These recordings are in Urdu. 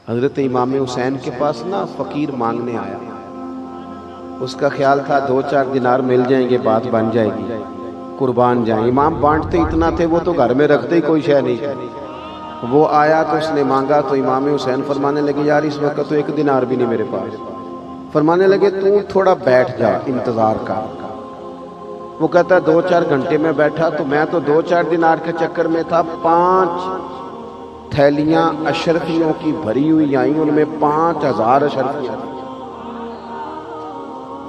حضرت امام حسین کے پاس نا فقیر مانگنے آیا. اس کا خیال تھا 2-4 دینار مل جائیں گے، بات بن جائے گی، قربان جائیں. امام بانٹتے اتنا تھے، وہ تو گھر میں رکھتے ہی کوئی شے نہیں. وہ آیا تو اس نے مانگا تو امام حسین فرمانے لگے یار اس وقت تو 1 دینار بھی نہیں میرے پاس. فرمانے لگے تو تھوڑا بیٹھ جا، انتظار کر. وہ کہتا ہے 2-4 گھنٹے میں بیٹھا تو میں تو 2-4 دینار کے چکر میں تھا. 5 تھیلیاں اشرفیوں کی بھری ہوئی آئیں، ان میں 5000 اشرفیاں.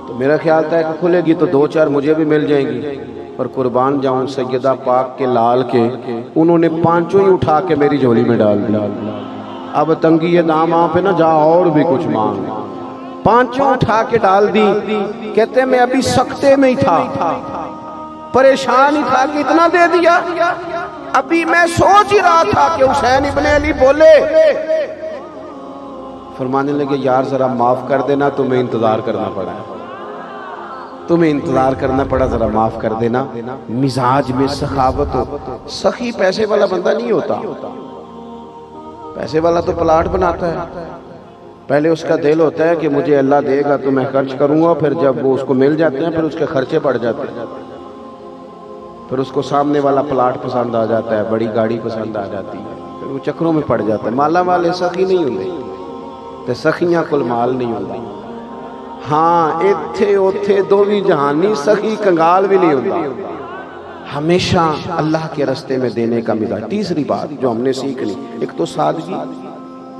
تو میرا خیال تھا کہ کھلے گی تو 2-4 مجھے بھی مل جائیں گی. اور قربان جاؤں سیدہ پاک کے لال کے، انہوں نے 5 ہی اٹھا کے میری جھولی میں ڈال دی. اب تنگی یہ دام پہ نہ جا اور بھی کچھ مانگ. 5 اٹھا کے ڈال دی. کہتے میں ابھی سکتے میں ہی تھا، پریشان ہی تھا کہ اتنا دے دیا. ابھی میں سوچ ہی رہا تھا کہ حسین ابن علی بولے. فرمانے لگے یار ذرا معاف کر دینا، تمہیں انتظار کرنا پڑا، تمہیں انتظار کرنا پڑا، ذرا معاف کر دینا. مزاج میں سخاوت ہو. سخی پیسے والا بندہ نہیں ہوتا. پیسے والا تو پلاٹ بناتا ہے. پہلے اس کا دل ہوتا ہے کہ مجھے اللہ دے گا تو میں خرچ کروں گا، پھر جب وہ اس کو مل جاتے ہیں پھر اس کے خرچے بڑھ جاتے ہیں. پھر اس کو سامنے والا پلاٹ پسند آ جاتا ہے، بڑی گاڑی پسند آ جاتی ہے، پھر وہ چکروں میں پڑ جاتا ہے. مالا والے سخی نہیں ہوندے تے سخیاں کل مال نہیں ہوندی. ہاں ایتھے اوتھے دوویں جہانی سخی کنگال بھی نہیں ہوتا. ہمیشہ اللہ کے رستے میں دینے کا مزاج. تیسری بات جو ہم نے سیکھنی، ایک تو سادگی،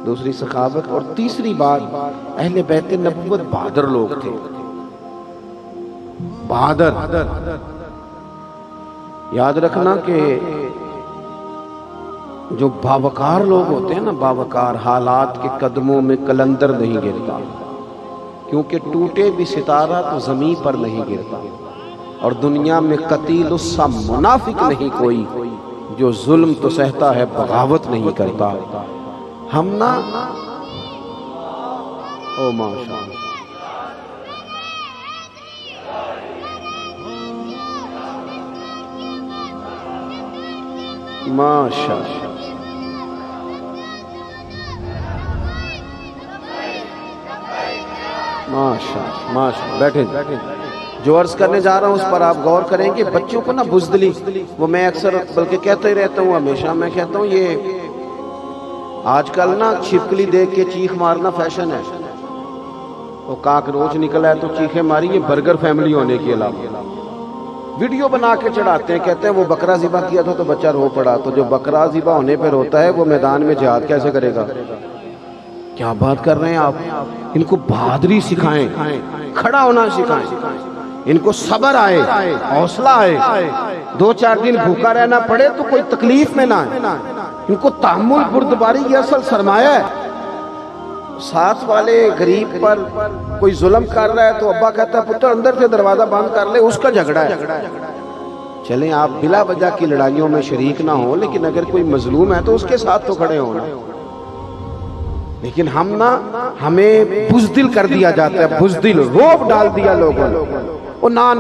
دوسری سخاوت، اور تیسری بات اہل بیت نبوت بہادر لوگ تھے. بہادر. یاد رکھنا کہ جو باوقار لوگ ہوتے ہیں نا، باوقار، حالات کے قدموں میں قلندر نہیں گرتا، کیونکہ ٹوٹے بھی ستارہ تو زمین پر نہیں گرتا. اور دنیا میں قتیل السا منافق نہیں کوئی جو ظلم تو سہتا ہے بغاوت نہیں کرتا. ہم نا او ماشاء اللہ ماشاء اللہ ماشاء. بیٹھے جو عرض کرنے جا رہا ہوں اس پر آپ غور کریں کہ بچوں کو نا بزدلی، وہ میں اکثر بلکہ کہتا ہی رہتا ہوں، ہمیشہ میں کہتا ہوں یہ آج کل نا چھپکلی دیکھ کے چیخ مارنا فیشن ہے. وہ کاکروچ نکلا ہے تو چیخیں ماری، یہ برگر فیملی ہونے کے علاوہ ویڈیو بنا کے چڑھاتے ہیں. کہتے ہیں وہ بکرا ذبح کیا تھا تو بچہ رو پڑا. تو جو بکرا ذبح ہونے پہ روتا ہے وہ میدان میں جہاد کیسے کرے گا؟ کیا بات کر رہے ہیں آپ؟ ان کو بہادری سکھائیں، کھڑا ہونا سکھائیں، ان کو صبر آئے، حوصلہ آئے. 2-4 دن بھوکا رہنا پڑے تو کوئی تکلیف میں نہ آئے. ان کو تحمل، بردباری یہ اصل سرمایہ ہے. ساتھ والے غریب پر کوئی ظلم کر رہا ہے تو ابا کہتا ہے پتر اندر سے دروازہ بند کر لے، اس کا جھگڑا ہے. چلیں آپ بلا وجہ کی لڑائیوں میں شریک نہ ہوں، لیکن اگر کوئی مظلوم ہے تو اس کے ساتھ تو کھڑے ہونا. لیکن ہم نا، ہمیں بزدل کر دیا جاتا ہے، بزدل، روب ڈال دیا لوگوں نے. وہ نا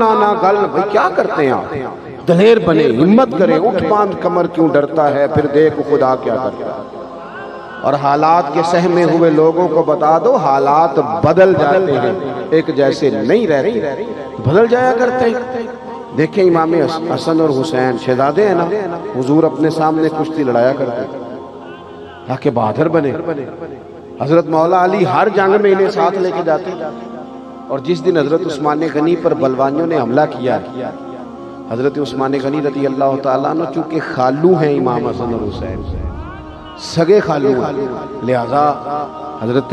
گل بھائی کیا کرتے ہیں آپ؟ دلیر بنے، ہمت کریں، اٹھ باندھ کمر کیوں ڈرتا ہے، پھر دیکھ خدا کیا کرتا ہے. اور حالات کے سہمے ہوئے لوگوں کو بتا دو حالات بدل جاتے ہیں، ایک جیسے نہیں رہتے، بدل جایا کرتے ہیں. دیکھیں امام حسن اور حسین شہزادے ہیں نا، حضور اپنے سامنے کشتی لڑایا کرتے تاکہ بہادر بنے. حضرت مولا علی ہر جنگ میں انہیں ساتھ لے کے جاتے. اور جس دن حضرت عثمان غنی پر بلوانیوں نے حملہ کیا، حضرت عثمان غنی رضی اللہ تعالیٰ عنہ چونکہ خالو ہیں امام حسن اور حسین، سگے خالو ہیں، لہذا حضرت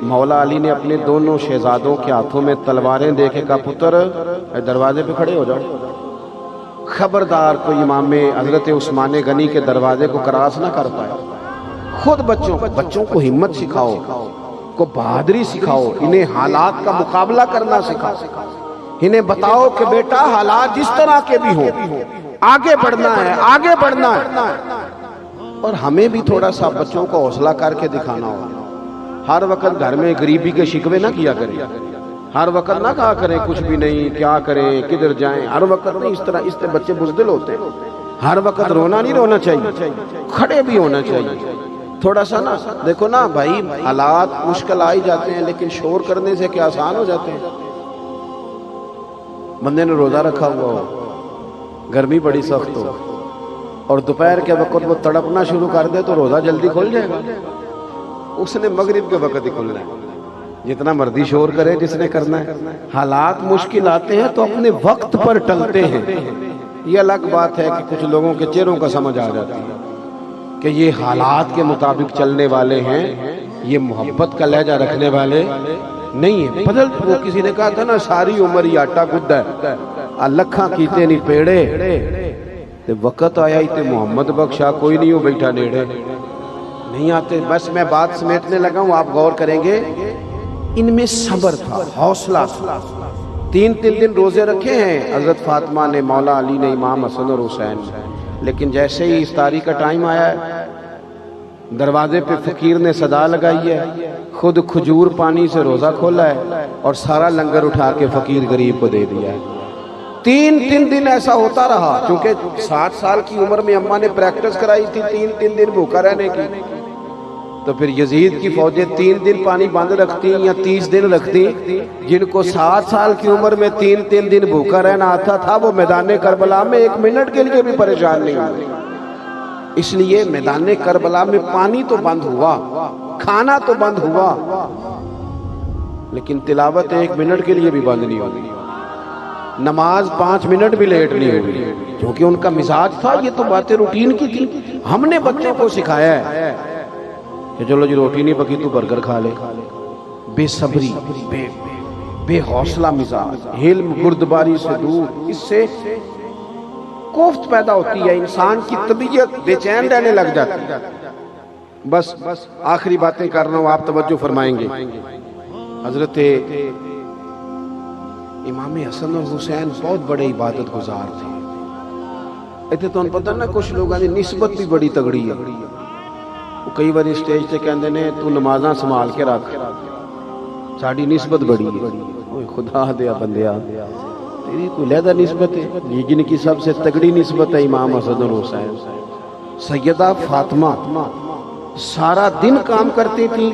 مولا علی نے اپنے دونوں شہزادوں کے ہاتھوں میں تلواریں دے کے کہا پتر دروازے پہ کھڑے ہو جاؤ، خبردار کوئی امام حضرت عثمان غنی کے دروازے کو کراس نہ کر پائے. خود بچوں کو ہمت سکھاؤ، کو بہادری سکھاؤ، انہیں حالات کا مقابلہ کرنا سکھاؤ. انہیں بتاؤ کہ بیٹا حالات جس طرح کے بھی ہوں آگے بڑھنا ہے، آگے بڑھنا ہے. اور ہمیں بھی تھوڑا سا بچوں کو حوصلہ کر کے دکھانا ہوگا. ہر وقت گھر میں غریبی کے شکوے نہ کیا کریں، ہر وقت نہ کہا کریں کچھ بھی نہیں، کیا کریں، کدھر جائیں. ہر وقت نہیں، اس طرح بچے بزدل ہوتے ہیں. ہر وقت رونا نہیں رونا چاہیے، کھڑے بھی ہونا چاہیے. تھوڑا سا نا دیکھو نا بھائی، حالات مشکل آ ہی جاتے ہیں لیکن شور کرنے سے کیا آسان ہو جاتے ہیں. بندے نے روزہ رکھا ہوا ہو، گرمی بڑی سخت ہو، اور دوپہر کے وقت وہ تڑپنا شروع کر دے تو روزہ جلدی کھل جائے گا. اس نے مغرب کے وقت ہی کھلنا ہے، جتنا مرضی شور کرے جس نے کرنا ہے. حالات مشکل آتے ہیں تو اپنے وقت پر ٹلتے ہیں. یہ الگ بات ہے کہ کچھ لوگوں کے چہروں کا سمجھ آ جاتی ہے کہ یہ حالات کے مطابق چلنے والے ہیں، یہ محبت کا لہجہ رکھنے والے نہیں ہیں. بدل وہ کسی نے کہا تھا نا، ساری عمر ہی آٹا گڈا ہے، لکھاں کیتے نہیں پیڑے، تے وقت آیا ہی تے محمد بخشا کوئی نہیں ہو بیٹھا نیڑے. نہیں آتے. بس میں بات سمیٹنے لگا ہوں، آپ غور کریں گے ان میں صبر تھا، حوصلہ تھا. 3 دن روزے رکھے ہیں حضرت فاطمہ نے، مولا علی نے، امام حسن اور حسین نے. لیکن جیسے ہی افطاری کا ٹائم آیا ہے، دروازے پہ فقیر نے صدا لگائی ہے، خود کھجور پانی سے روزہ کھولا ہے اور سارا لنگر اٹھا کے فقیر غریب کو دے دیا ہے. 3 دن ایسا ہوتا رہا، چونکہ 60 سال کی عمر میں اماں نے پریکٹس کرائی تھی 3 دن بھوکا رہنے کی. تو پھر یزید کی فوجیں 3 دن پانی بند رکھتی یا 30 دن رکھتی. جن کو 60 سال کی عمر میں 3 دن بھوکا رہنا آتا تھا وہ میدان کربلا میں 1 منٹ کے لیے بھی پریشان نہیں ہوئے. اس لیے میدان کربلا میں پانی تو بند ہوا، کھانا تو بند ہوا، لیکن تلاوت 1 منٹ کے لیے بھی بند نہیں ہوگی. نماز 5 منٹ بھی لیٹ نہیں ہوگی، کیونکہ ان کا مزاج تھا. یہ تو باتیں روٹین کی تھی. ہم نے بچوں کو سکھایا ہے کہ چلو جی روٹی نہیں پکی تو برگر کھا لے. بے صبری، بے حوصلہ مزاج، حلم بردباری سے دور، اس سے کوفت پیدا ہوتی ہے، انسان کی طبیعت بے چین رہنے لگ جاتی ہے. بس آخری باتیں کر رہا ہوں، آپ توجہ فرمائیں گے. حضرت امام حسن اور حسین بہت بڑے عبادت گزار تھے. ایتھے تو پتہ نا کچھ لوگوں کی نسبت بھی بڑی تگڑی ہے. وہ کئی بار اسٹیج تے کہندے نے تو نمازاں سنبھال کے رکھ، ساڈی نسبت بڑی ہے. اوے خدا دیا بندیا، تیری کوئی علیحدہ نسبت ہے؟ یہ جن کی سب سے تگڑی نسبت ہے امام حسن اور حسین. سیدہ فاطمہ سارا دن کام کرتی تھی،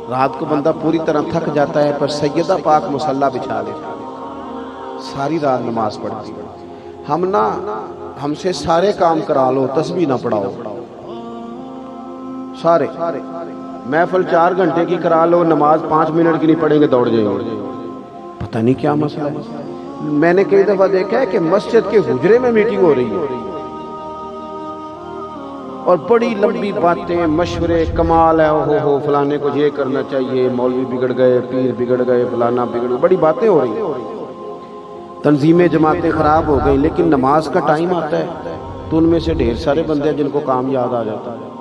رات کو بندہ پوری طرح تھک جاتا ہے، پر سیدہ پاک مصلی بچھا لے ساری رات نماز پڑھتی. ہم سے سارے کام کرا لو، تسبیح نہ پڑھاؤ. سارے محفل 4 گھنٹے کی کرا لو، نماز 5 منٹ کی نہیں پڑھیں گے دوڑ جائیں گے. پتہ نہیں کیا مسئلہ ہے. میں نے کئی دفعہ دیکھا ہے کہ مسجد کے حجرے میں میٹنگ ہو رہی ہے اور بڑی لمبی باتیں، مشورے، کمال ہے، ہو فلانے کو یہ کرنا چاہیے، مولوی بگڑ گئے، پیر بگڑ گئے، فلانا بگڑ گئے، بڑی باتیں ہو رہی ہیں، تنظیمیں جماعتیں خراب ہو گئی. لیکن نماز کا ٹائم آتا ہے تو ان میں سے ڈھیر سارے بندے ہیں جن کو کام یاد آ جاتا ہے.